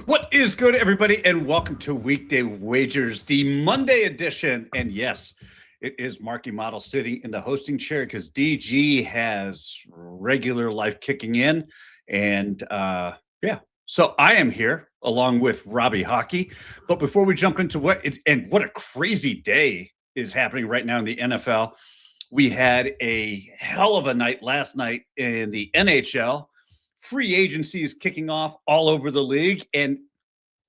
What is good, everybody, and welcome to Weekday Wagers, the Monday edition. And yes, it is Marky Model sitting in the hosting chair because DG has regular life kicking in. And so I am here along with Robbie Hockey. But before we jump into what a crazy day is happening right now in the NFL, we had a hell of a night last night in the NHL. Free agency is kicking off all over the league. And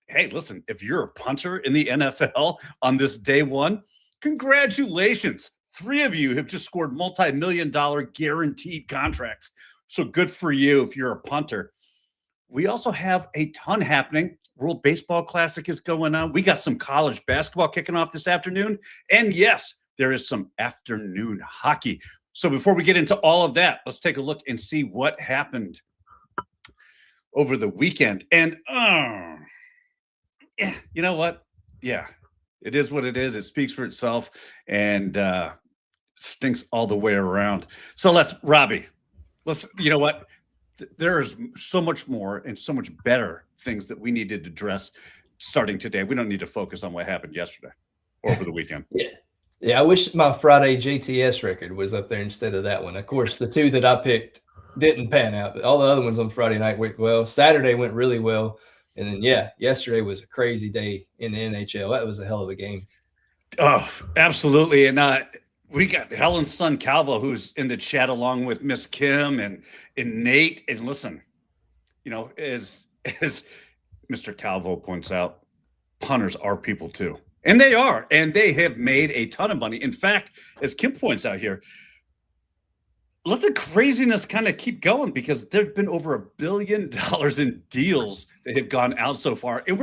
hey, listen, if you're a punter in the NFL on this day one, congratulations. 3 of you have just scored multi-million-dollar guaranteed contracts. So good for you if you're a punter. We also have a ton happening. World Baseball Classic is going on. We got some college basketball kicking off this afternoon. And yes, there is some afternoon hockey. So before we get into all of that, let's take a look and see what happened over the weekend. And you know what? Yeah, it is what it is. It speaks for itself and stinks all the way around. So Robbie, you know what? There is so much more and so much better things that we needed to address starting today. We don't need to focus on what happened yesterday or over the weekend. Yeah. I wish my Friday JTS record was up there instead of that one. Of course, the 2 that I picked didn't pan out, but all the other ones on Friday night went well. Saturday went really well. And then, yesterday was a crazy day in the NHL. That was a hell of a game. Oh, absolutely. And we got Helen's son, Calvo, who's in the chat along with Miss Kim and Nate. And listen, you know, as Mr. Calvo points out, punters are people too. And they are. And they have made a ton of money. In fact, as Kim points out here, let the craziness kind of keep going because there have been over $1 billion in deals that have gone out so far. And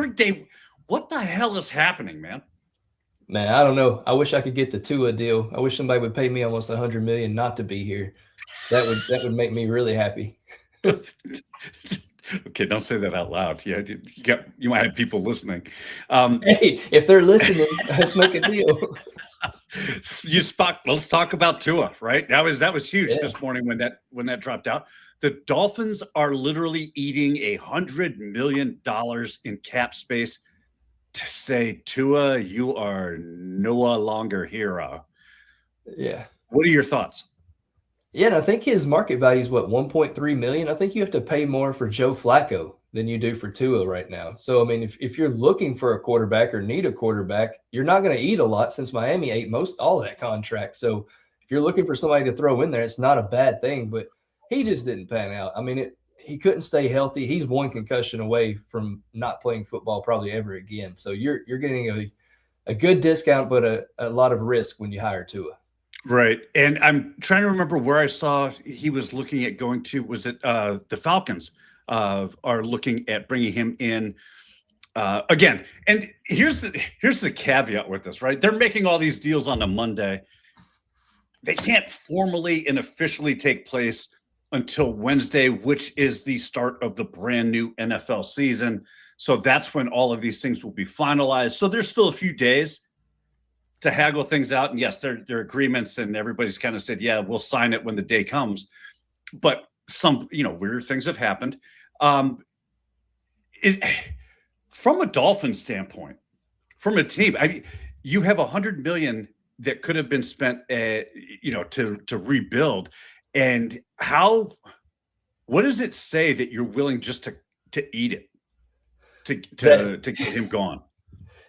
what the hell is happening, man? Man, I don't know. I wish I could get the Tua deal. I wish somebody would pay me almost $100 million not to be here. That would make me really happy. Okay, don't say that out loud. Yeah, you might have people listening. Hey, if they're listening, let's make a deal. Let's talk about Tua, right? That was huge this morning when that dropped out. The Dolphins are literally eating $100 million in cap space to say, Tua, you are no longer hero. Yeah. What are your thoughts? Yeah, and I think his market value is what, $1.3 million. I think you have to pay more for Joe Flacco than you do for Tua right now. So, I mean, if you're looking for a quarterback or need a quarterback, you're not going to eat a lot since Miami ate all of that contract. So if you're looking for somebody to throw in there, it's not a bad thing, but he just didn't pan out. I mean, he couldn't stay healthy. He's 1 concussion away from not playing football probably ever again. So you're getting a good discount, but a lot of risk when you hire Tua. Right. And I'm trying to remember where I saw he was looking at going to. Was it the Falcons are looking at bringing him in again? And here's the caveat with this, right? They're making all these deals on a Monday. They can't formally and officially take place until Wednesday, which is the start of the brand new NFL season. So that's when all of these things will be finalized. So there's still a few days to haggle things out. And yes, there are agreements and everybody's kind of said, yeah, we'll sign it when the day comes. But some, weird things have happened. From a Dolphins standpoint, from a team, you have $100 million that could have been spent, to rebuild. And what does it say that you're willing just to eat it, to get him gone?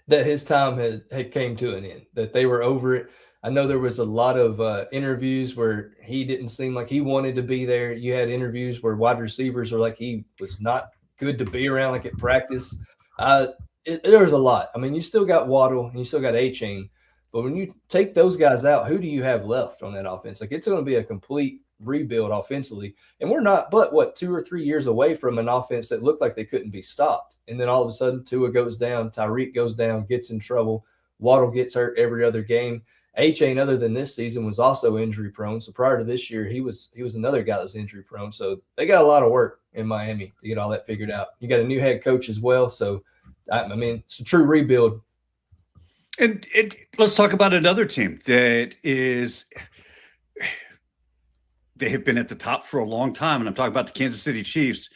That his time had came to an end, that they were over it. I know there was a lot of interviews where he didn't seem like he wanted to be there. You had interviews where wide receivers are like he was not good to be around, like at practice. There was a lot. I mean, you still got Waddle and you still got A-Chain. But when you take those guys out, who do you have left on that offense? Like, it's going to be a complete rebuild offensively. And we're not but 2 or 3 years away from an offense that looked like they couldn't be stopped. And then all of a sudden, Tua goes down, Tyreek goes down, gets in trouble. Waddle gets hurt every other game. A-Chain, other than this season, was also injury prone. So prior to this year, he was another guy that was injury prone. So they got a lot of work in Miami to get all that figured out. You got a new head coach as well. So, I mean, it's a true rebuild. And let's talk about another team that is they have been at the top for a long time, and I'm talking about the Kansas City Chiefs.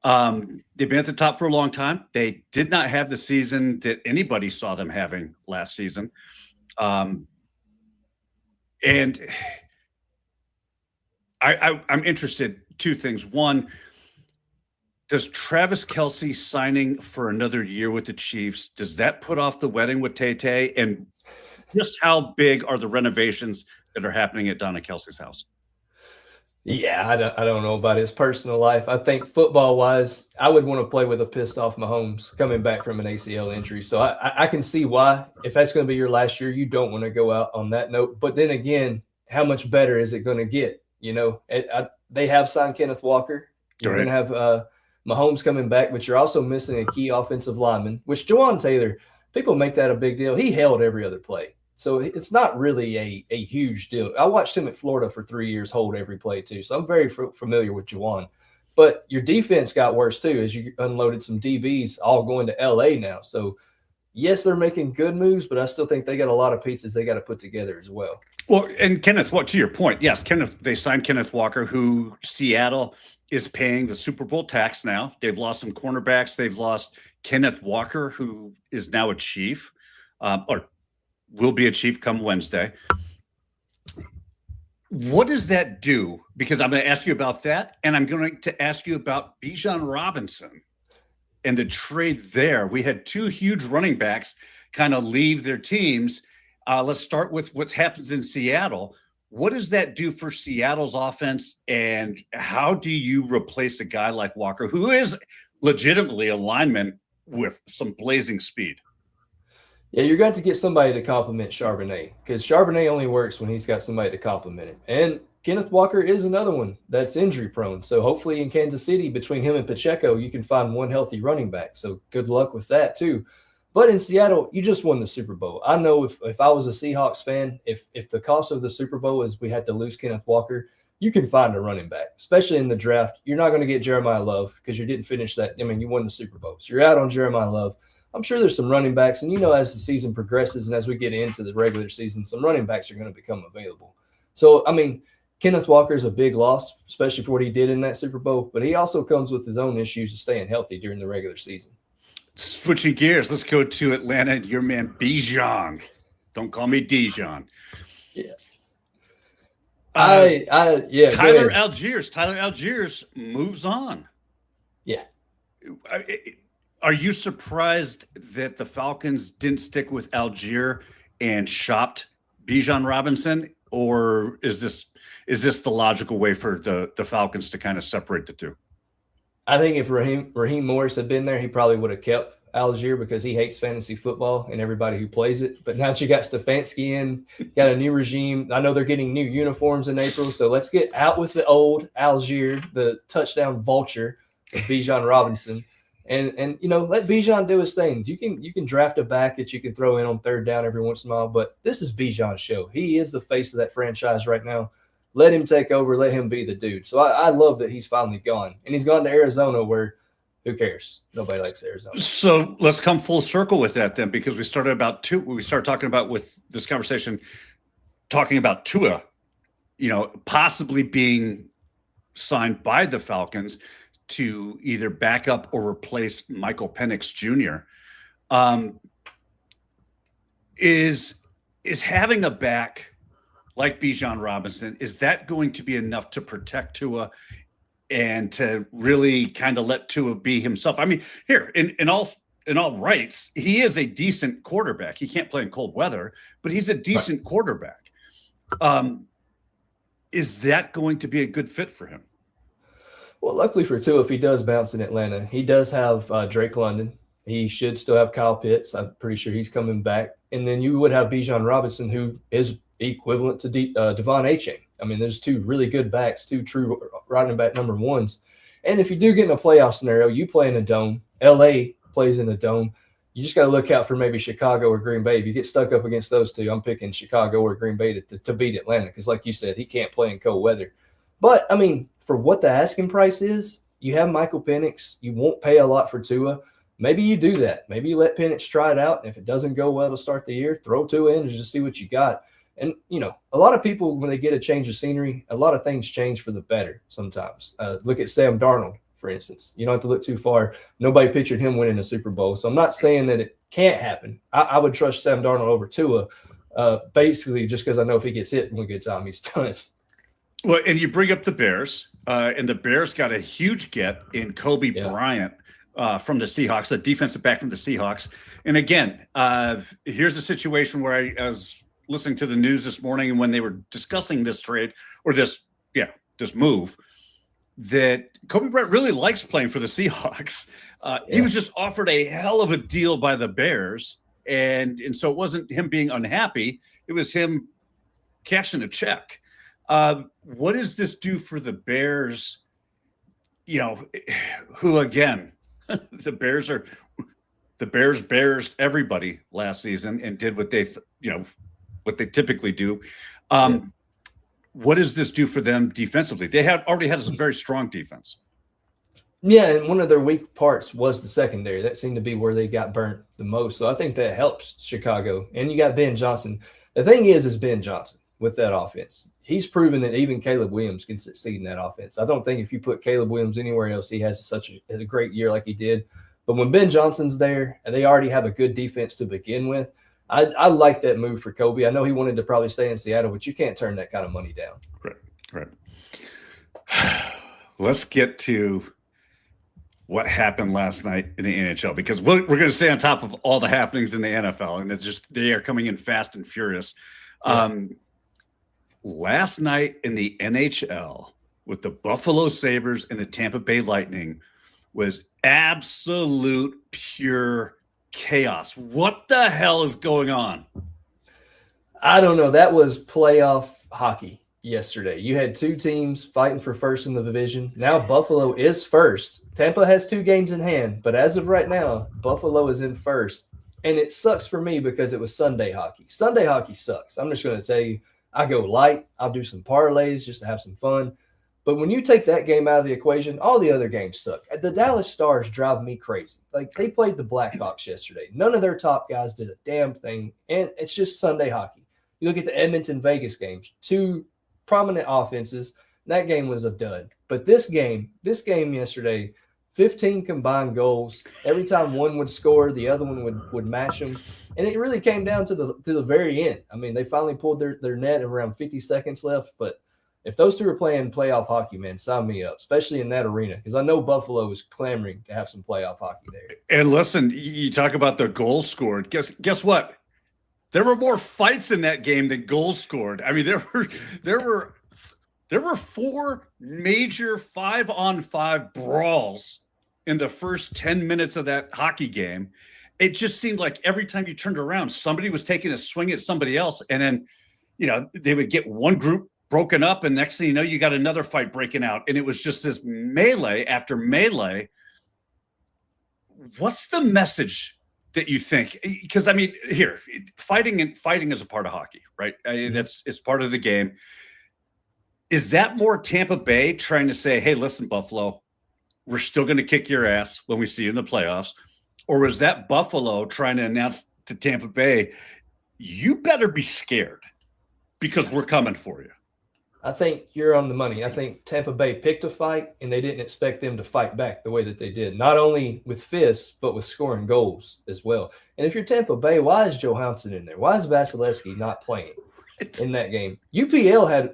They've been at the top for a long time. They did not have the season that anybody saw them having last season. And I'm interested, two things. One, does Travis Kelce signing for another year with the Chiefs, does that put off the wedding with Tay? And just how big are the renovations that are happening at Donna Kelce's house? Yeah, I don't know about his personal life. I think football-wise, I would want to play with a pissed-off Mahomes coming back from an ACL injury. So I can see why. If that's going to be your last year, you don't want to go out on that note. But then again, how much better is it going to get? You know, they have signed Kenneth Walker. You're going to have Mahomes coming back, but you're also missing a key offensive lineman, which Jawan Taylor, people make that a big deal. He held every other play. So it's not really a huge deal. I watched him at Florida for 3 years hold every play too. So I'm very familiar with Jawan. But your defense got worse too as you unloaded some DBs all going to L.A. now. So, yes, they're making good moves, but I still think they got a lot of pieces they got to put together as well. Well, and Kenneth, to your point, yes, they signed Kenneth Walker, who Seattle is paying the Super Bowl tax now. They've lost some cornerbacks. They've lost Kenneth Walker, who is now a Chief, or will be a Chief come Wednesday. What does that do? Because I'm going to ask you about that, and I'm going to ask you about Bijan Robinson and the trade there. We had two huge running backs kind of leave their teams. Let's start with what happens in Seattle. What does that do for Seattle's offense, and how do you replace a guy like Walker, who is legitimately a lineman with some blazing speed? Yeah, you're going to get somebody to complement Charbonnet, because Charbonnet only works when he's got somebody to complement it. And Kenneth Walker is another one that's injury prone. So hopefully in Kansas City, between him and Pacheco, you can find one healthy running back. So good luck with that too. But in Seattle, you just won the Super Bowl. I know if I was a Seahawks fan, if the cost of the Super Bowl is we had to lose Kenneth Walker, you can find a running back, especially in the draft. You're not going to get Jeremiah Love because you didn't finish that. I mean, you won the Super Bowl. So you're out on Jeremiah Love. I'm sure there's some running backs, and as the season progresses and as we get into the regular season, some running backs are going to become available. So, I mean, Kenneth Walker is a big loss, especially for what he did in that Super Bowl, but he also comes with his own issues of staying healthy during the regular season. Switching gears, let's go to Atlanta. Your man Bijan. Don't call me Dijon. Yeah. Tyler Algiers moves on. Yeah. Are you surprised that the Falcons didn't stick with Algier and shopped Bijan Robinson, or is this the logical way for the Falcons to kind of separate the two? I think if Raheem Morris had been there, he probably would have kept Algier because he hates fantasy football and everybody who plays it. But now that you got Stefanski in, got a new regime. I know they're getting new uniforms in April, so let's get out with the old Algier, the touchdown vulture of Bijan Robinson. And let Bijan do his things. You can draft a back that you can throw in on third down every once in a while, but this is Bijan's show. He is the face of that franchise right now. Let him take over. Let him be the dude. So I love that he's finally gone. And he's gone to Arizona where who cares? Nobody likes Arizona. So let's come full circle with that then, because we started talking about with this conversation, talking about Tua, possibly being signed by the Falcons to either back up or replace Michael Penix Jr. Is having a back like Bijan Robinson, is that going to be enough to protect Tua and to really kind of let Tua be himself? I mean, here in all rights, he is a decent quarterback. He can't play in cold weather, but he's a decent quarterback. Is that going to be a good fit for him? Well, luckily for Tua, if he does bounce in Atlanta, he does have Drake London. He should still have Kyle Pitts. I'm pretty sure he's coming back. And then you would have Bijan Robinson, who is equivalent to Devon Achane. I mean, there's two really good backs, two true running back number ones. And if you do get in a playoff scenario, you play in a dome. LA plays in a dome. You just got to look out for maybe Chicago or Green Bay. If you get stuck up against those two, I'm picking Chicago or Green Bay to beat Atlanta because, like you said, he can't play in cold weather. But, I mean, for what the asking price is, you have Michael Penix. You won't pay a lot for Tua. Maybe you do that. Maybe you let Penix try it out. And if it doesn't go well to start the year, throw Tua in and just see what you got. And, a lot of people, when they get a change of scenery, a lot of things change for the better sometimes. Look at Sam Darnold, for instance. You don't have to look too far. Nobody pictured him winning a Super Bowl. So I'm not saying that it can't happen. I would trust Sam Darnold over Tua, basically just because I know if he gets hit one good time, he's done. Well, and you bring up the Bears, and the Bears got a huge get in Kobe Bryant from the Seahawks, a defensive back from the Seahawks. And again, here's a situation where I was listening to the news this morning, and when they were discussing this trade or this move, that Kobe Bryant really likes playing for the Seahawks. He was just offered a hell of a deal by the Bears, and so it wasn't him being unhappy; it was him cashing a check. What does this do for the Bears? Who again, the Bears bears everybody last season and did what they what they typically do. What does this do for them defensively? They already had a very strong defense. Yeah, and one of their weak parts was the secondary. That seemed to be where they got burnt the most. So I think that helps Chicago. And you got Ben Johnson. The thing is Ben Johnson with that offense. He's proven that even Caleb Williams can succeed in that offense. I don't think if you put Caleb Williams anywhere else, he has such a great year like he did. But when Ben Johnson's there, and they already have a good defense to begin with, I like that move for Kobe. I know he wanted to probably stay in Seattle, but you can't turn that kind of money down. Right. Let's get to what happened last night in the NHL, because we're going to stay on top of all the happenings in the NFL, and they are coming in fast and furious. Last night in the NHL with the Buffalo Sabres and the Tampa Bay Lightning was absolute pure chaos. What the hell is going on? I don't know. That was playoff hockey yesterday. You had two teams fighting for first in the division. Now Buffalo is first. Tampa has 2 games in hand, but as of right now, Buffalo is in first. And it sucks for me because it was Sunday hockey. Sunday hockey sucks. I'm just going to tell you, I go light. I'll do some parlays just to have some fun. But when you take that game out of the equation, all the other games suck. The Dallas Stars drive me crazy. Like, they played the Blackhawks yesterday. None of their top guys did a damn thing, and it's just Sunday hockey. You look at the Edmonton-Vegas games, 2 prominent offenses. That game was a dud. But this game yesterday, 15 combined goals. Every time one would score, the other one would match them. And it really came down to the very end. I mean, they finally pulled their net around 50 seconds left. But if those two are playing playoff hockey, man, sign me up, especially in that arena, because I know Buffalo is clamoring to have some playoff hockey there. And listen, you talk about the goals scored. Guess what? There were more fights in that game than goals scored. I mean, there were 4 major 5-on-5 brawls in the first 10 minutes of that hockey game. It just seemed like every time you turned around, somebody was taking a swing at somebody else. And then, they would get one group broken up, and next thing you know, you got another fight breaking out. And it was just this melee after melee. What's the message that you think? Because, I mean, here, fighting is a part of hockey, right? It's part of the game. Is that more Tampa Bay trying to say, hey, listen, Buffalo, we're still going to kick your ass when we see you in the playoffs? Or is that Buffalo trying to announce to Tampa Bay, you better be scared because we're coming for you? I think you're on the money. I think Tampa Bay picked a fight, and they didn't expect them to fight back the way that they did, not only with fists, but with scoring goals as well. And if you're Tampa Bay, why is Johansson in there? Why is Vasilevsky not playing in that game? UPL had,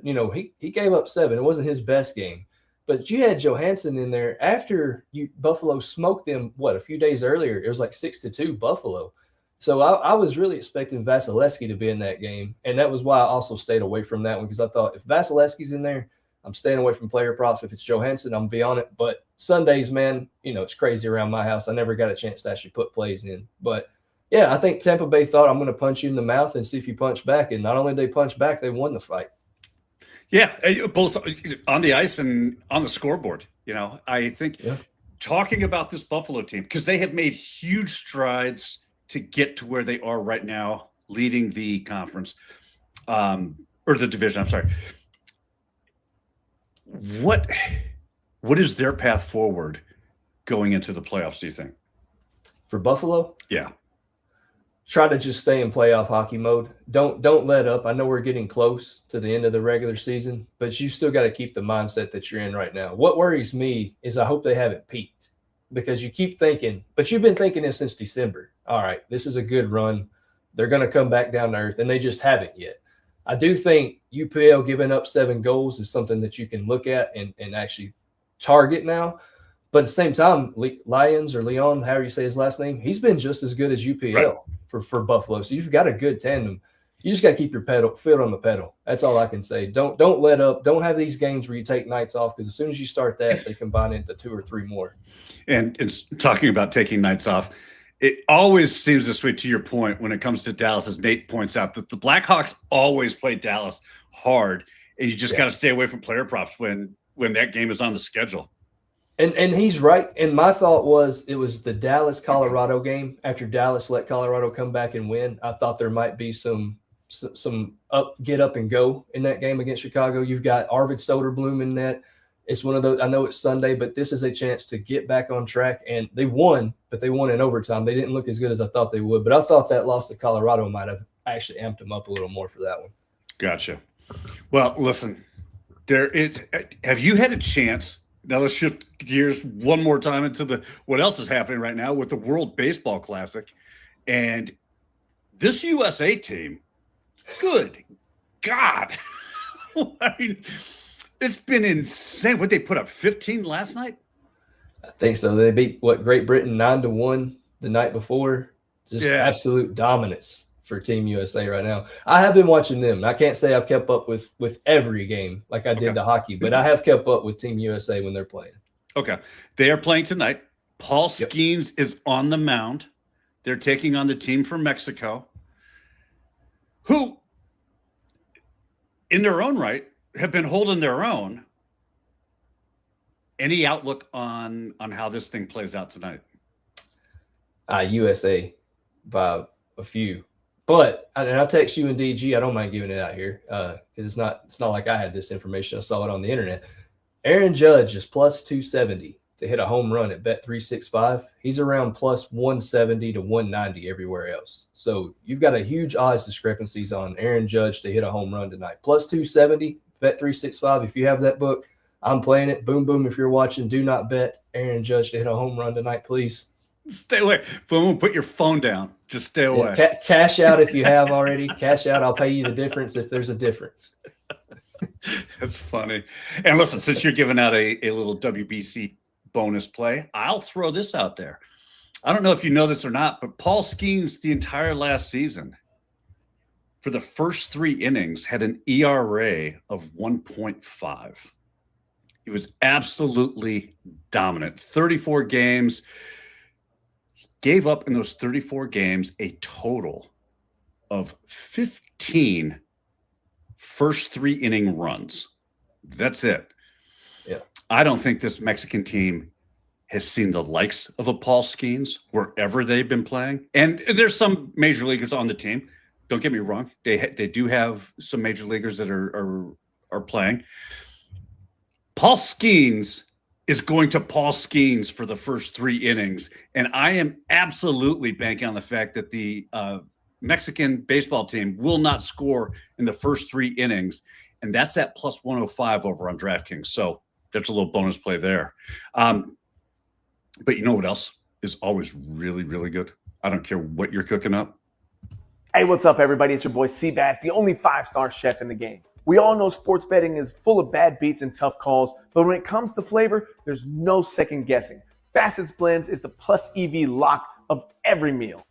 he gave up 7. It wasn't his best game. But you had Johansson in there after Buffalo smoked them, a few days earlier. It was like 6-2 Buffalo. So I was really expecting Vasilevsky to be in that game, and that was why I also stayed away from that one, because I thought if Vasilevsky's in there, I'm staying away from player props. If it's Johansson, I'm going to be on it. But Sundays, man, it's crazy around my house. I never got a chance to actually put plays in. But, yeah, I think Tampa Bay thought I'm going to punch you in the mouth and see if you punch back. And not only did they punch back, they won the fight. Yeah, both on the ice and on the scoreboard. I think talking about this Buffalo team, because they have made huge strides to get to where they are right now, leading the conference or the division. I'm sorry. What is their path forward going into the playoffs, do you think? For Buffalo? Yeah. try to just stay in playoff hockey mode. Don't let up. I know we're getting close to the end of the regular season, but you still got to keep the mindset that you're in right now. What worries me is I hope they haven't peaked, because you keep thinking, but you've been thinking this since December. All right, this is a good run. They're going to come back down to earth, and they just haven't yet. I do think UPL giving up 7 goals is something that you can look at and actually target now. But at the same time, Lyons or Leon, however you say his last name, he's been just as good as UPL for Buffalo. So you've got a good tandem. You just got to keep your foot on the pedal. That's all I can say. Don't let up. Don't have these games where you take nights off, because as soon as you start that, they combine into 2 or 3 more. And it's talking about taking nights off. It always seems this way, to your point, when it comes to Dallas, as Nate points out, that the Blackhawks always play Dallas hard, and you just got to stay away from player props when that game is on the schedule. And he's right. And my thought was, it was the Dallas-Colorado game. After Dallas let Colorado come back and win, I thought there might be some get up and go in that game against Chicago. You've got Arvid Soderblom in net. It's one of those, I know it's Sunday, but this is a chance to get back on track. And they won, but they won in overtime. They didn't look as good as I thought they would. But I thought that loss to Colorado might have actually amped them up a little more for that one. Gotcha. Well, listen, have you had a chance? Now let's shift gears one more time into what else is happening right now with the World Baseball Classic. And this USA team, good God. I mean, it's been insane. What, they put up 15 last night? I think so. They beat Great Britain 9-1 the night before. Just absolute dominance for Team USA right now. I have been watching them. I can't say I've kept up with every game like I did the hockey, but I have kept up with Team USA when they're playing. Okay. They are playing tonight. Paul Skeens is on the mound. They're taking on the team from Mexico, who, in their own right, have been holding their own. Any outlook on how this thing plays out tonight? USA by a few. But I'll text you and DG. I don't mind giving it out here because it's not like I had this information. I saw it on the internet. Aaron Judge is plus 270 to hit a home run at Bet365. He's around plus 170 to 190 everywhere else. So you've got a huge odds discrepancies on Aaron Judge to hit a home run tonight. Plus 270, Bet365. If you have that book, I'm playing it. Boom, boom. If you're watching, do not bet Aaron Judge to hit a home run tonight, please. Stay away. Boom, put your phone down. Just stay away. Yeah, cash out if you have already. Cash out. I'll pay you the difference if there's a difference. That's funny. And listen, since you're giving out a little WBC bonus play, I'll throw this out there. I don't know if you know this or not, but Paul Skeens, the entire last season, for the first 3 innings, had an ERA of 1.5. He was absolutely dominant. 34 games. Gave up in those 34 games a total of 15 first 3 inning runs. That's it. Yeah. I don't think this Mexican team has seen the likes of a Paul Skeens wherever they've been playing. And there's some major leaguers on the team. Don't get me wrong. They do have some major leaguers that are playing. Paul Skeens is going to Paul Skeens for the first 3 innings. And I am absolutely banking on the fact that the Mexican baseball team will not score in the first 3 innings. And that's at plus 105 over on DraftKings. So that's a little bonus play there. But you know what else is always really, really good? I don't care what you're cooking up. Hey, what's up, everybody? It's your boy Seabass, the only 5-star chef in the game. We all know sports betting is full of bad beats and tough calls, but when it comes to flavor, there's no second guessing. Bassett's Blends is the plus EV lock of every meal.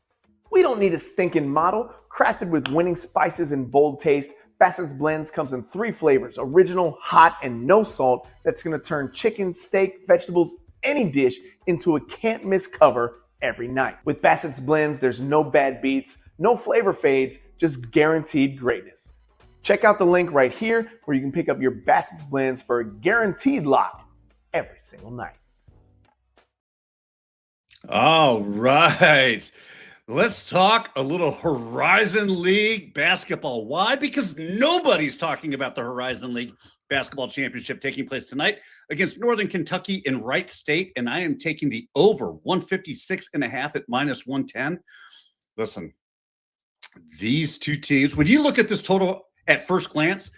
We don't need a stinking model. Crafted with winning spices and bold taste, Bassett's Blends comes in 3 flavors, original, hot, and no salt, that's gonna turn chicken, steak, vegetables, any dish into a can't miss cover every night. With Bassett's Blends, there's no bad beats, no flavor fades, just guaranteed greatness. Check out the link right here where you can pick up your Bassett's Blends for a guaranteed lock every single night. All right. Let's talk a little Horizon League basketball. Why? Because nobody's talking about the Horizon League basketball championship taking place tonight against Northern Kentucky in Wright State, and I am taking the over 156.5 at minus 110. Listen, These two teams, when you look at this total at first glance,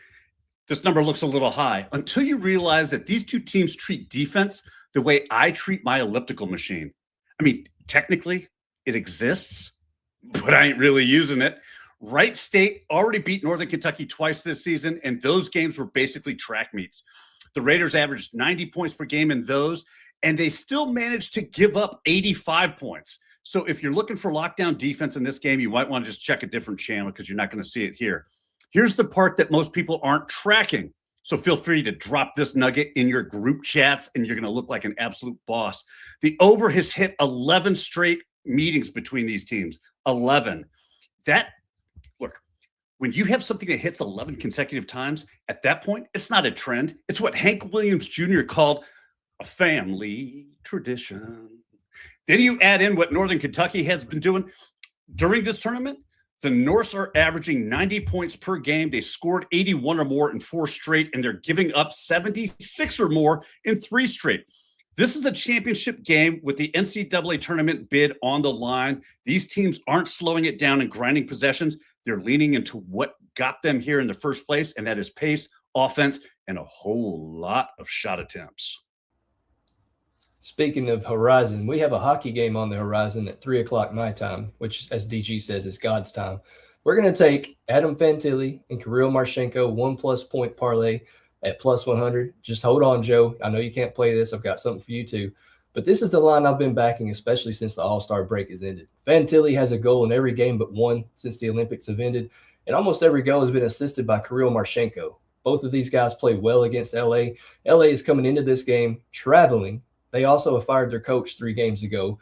this number looks a little high until you realize that these two teams treat defense the way I treat my elliptical machine. I mean, technically it exists, but I ain't really using it. Wright State already beat Northern Kentucky twice this season, and those games were basically track meets. The Raiders averaged 90 points per game in those, and they still managed to give up 85 points. So if you're looking for lockdown defense in this game, you might want to just check a different channel because you're not going to see it here. Here's the part that most people aren't tracking. So feel free to drop this nugget in your group chats, and you're going to look like an absolute boss. The over has hit 11 straight meetings between these teams. 11. Look, when you have something that hits 11 consecutive times, at that point, it's not a trend. It's what Hank Williams Jr. called a family tradition. Then you add in what Northern Kentucky has been doing during this tournament. The Norse are averaging 90 points per game. They scored 81 or more in 4 straight, and they're giving up 76 or more in 3 straight. This is a championship game with the NCAA tournament bid on the line. These teams aren't slowing it down and grinding possessions. They're leaning into what got them here in the first place, and that is pace, offense, and a whole lot of shot attempts. Speaking of horizon, we have a hockey game on the horizon at 3 o'clock my time, which, as DG says, is God's time. We're going to take Adam Fantilli and Kirill Marchenko 1+ point parlay at +100. Just hold on, Joe. I know you can't play this. I've got something for you too. But this is the line I've been backing, especially since the All-Star break has ended. Fantilli has a goal in every game but one since the Olympics have ended, and almost every goal has been assisted by Kirill Marchenko. Both of these guys play well against LA. LA is coming into this game traveling. They also have fired their coach 3 games ago,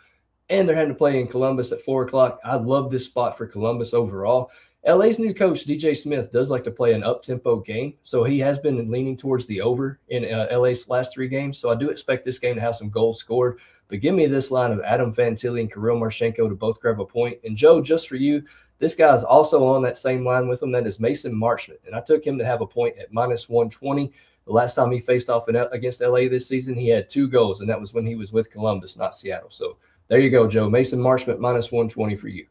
and they're having to play in Columbus at 4 o'clock. I love this spot for Columbus overall. LA's new coach, DJ Smith, does like to play an up-tempo game, so he has been leaning towards the over in LA's last 3 games, so I do expect this game to have some goals scored. But give me this line of Adam Fantilli and Kirill Marchenko to both grab a point. And, Joe, just for you, this guy's also on that same line with him. That is Mason Marchment, and I took him to have a point at -120. The last time he faced off against LA this season, he had 2 goals, and that was when he was with Columbus, not Seattle. So there you go, Joe. Mason Marchment -120 for you.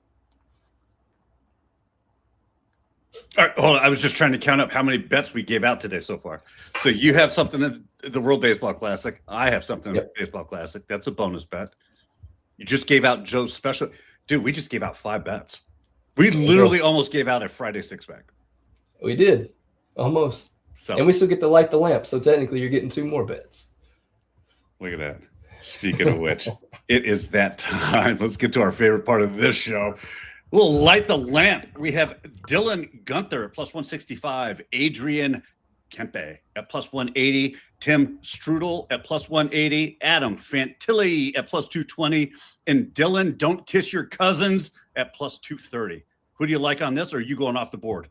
All right, hold on. I was just trying to count up how many bets we gave out today so far. So you have something in the World Baseball Classic. I have something in the Baseball Classic. That's a bonus bet. You just gave out Joe's special. Dude, we just gave out 5 bets. We literally almost gave out a Friday 6-pack. We did. Almost. So, and we still get to light the lamp, so technically you're getting 2 more bets. Look at that. Speaking of which, it is that time. Let's get to our favorite part of this show. We'll light the lamp. We have Dylan Gunther at +165, Adrian Kempe at +180, Tim Strudel at +180, Adam Fantilli at +220, and Dylan Don't Kiss Your Cousins at +230. Who do you like on this, or are you going off the board?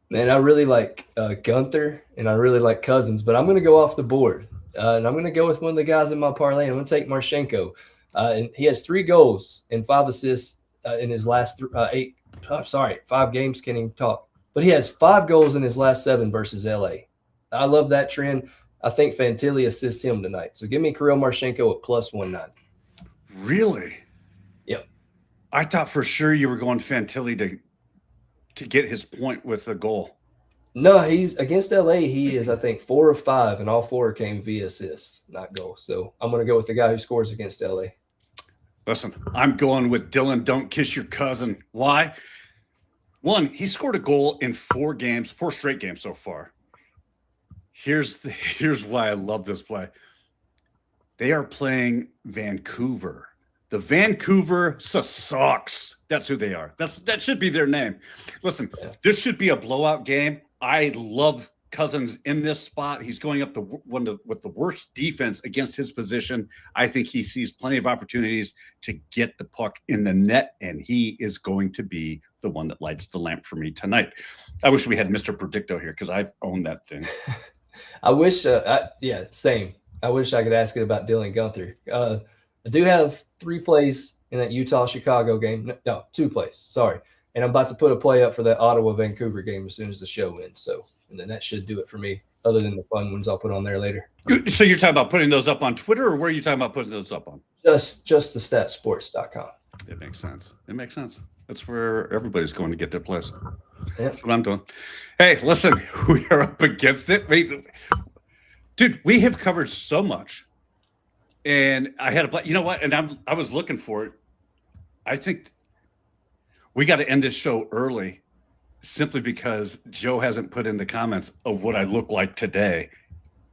Man, I really like Gunther, and I really like Cousins, but I'm going to go off the board. And I'm going to go with one of the guys in my parlay, and I'm going to take Marchenko. And he has 3 goals and 5 assists in his last 5 games. Can't even talk. But he has 5 goals in his last 7 versus LA. I love that trend. I think Fantilli assists him tonight. So give me Kirill Marchenko at +190. Really? Yep. I thought for sure you were going Fantilli to get his point with a goal. No, he's against LA. He is, I think, 4 of 5, and all 4 came via assists, not goals. So I'm going to go with the guy who scores against LA. Listen, I'm going with Dylan Don't Kiss Your Cousin. Why? 1, he scored a goal in 4 straight games so far. Here's why I love this play. They are playing Vancouver. The Vancouver Sasox. That's who they are. That should be their name. Listen, this should be a blowout game. I love Cousins in this spot. He's going up with the worst defense against his position. I think he sees plenty of opportunities to get the puck in the net, and he is going to be the one that lights the lamp for me tonight. I wish we had Mr. Predicto here because I've owned that thing. I wish, same. I wish I could ask it about Dylan Gunther. I do have 3 plays in that Utah-Chicago game. No, 2 plays. Sorry. And I'm about to put a play up for that Ottawa-Vancouver game as soon as the show ends. So, and then that should do it for me, other than the fun ones I'll put on there later. So you're talking about putting those up on Twitter, or where are you talking about putting those up on? Just the statsports.com. It makes sense. It makes sense. That's where everybody's going to get their place. Yep. That's what I'm doing. Hey, listen, we are up against it. Dude, we have covered so much. And I had you know what? And I was looking for it. I think we got to end this show early simply because Joe hasn't put in the comments of what I look like today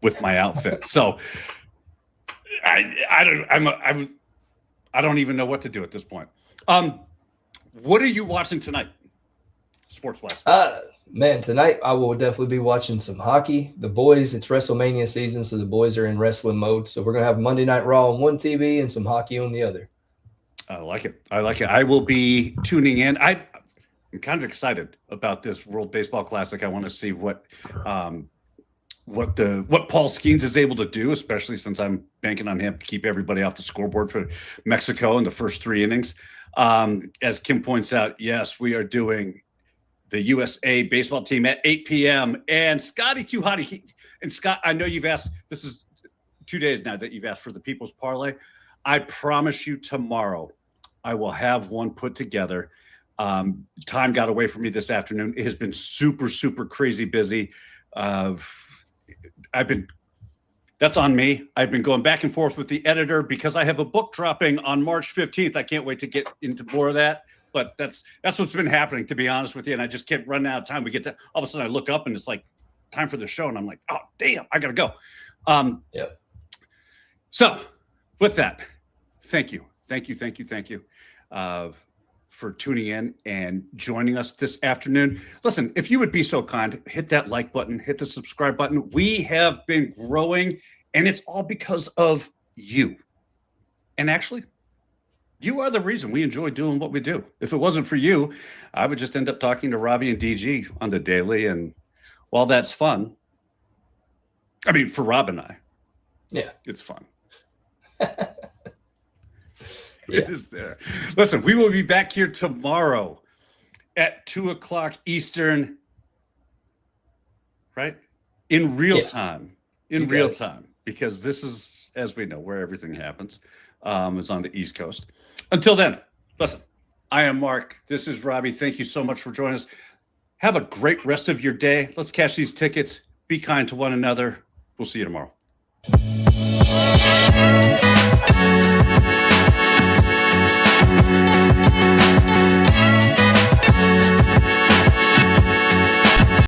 with my outfit. So I don't even know what to do at this point. What are you watching tonight, sports-wise? Man, tonight I will definitely be watching some hockey. The boys, it's WrestleMania season, so the boys are in wrestling mode. So we're going to have Monday Night Raw on one TV and some hockey on the other. I like it. I will be tuning in. I'm kind of excited about this World Baseball Classic. I want to see what Paul Skeens is able to do, especially since I'm banking on him to keep everybody off the scoreboard for Mexico in the first 3 innings. As Kim points out, yes, we are doing the USA baseball team at 8 p.m. And Scotty Too Hottie, and Scott, I know you've asked, this is 2 days now that you've asked for the People's Parlay. I promise you tomorrow I will have one put together. Time got away from me this afternoon. It has been super, super crazy busy. That's on me. I've been going back and forth with the editor because I have a book dropping on March 15th. I can't wait to get into more of that. But that's what's been happening, to be honest with you. And I just kept running out of time. We get to all of a sudden I look up and it's like time for the show. And I'm like, oh, damn, I got to go. Yep. So with that, thank you for tuning in and joining us this afternoon. Listen, if you would be so kind, hit that like button, hit the subscribe button. We have been growing, and it's all because of you. And actually, you are the reason we enjoy doing what we do. If it wasn't for you, I would just end up talking to Robbie and DG on the daily. And while that's fun, I mean, for Rob and I, yeah, it's fun. Yeah. It is there. Listen, we will be back here tomorrow at 2:00 Eastern, right? In real time. In real time. Because this is, as we know, where everything happens, is on the East Coast. Until then, listen, I am Mark. This is Robbie. Thank you so much for joining us. Have a great rest of your day. Let's cash these tickets. Be kind to one another. We'll see you tomorrow.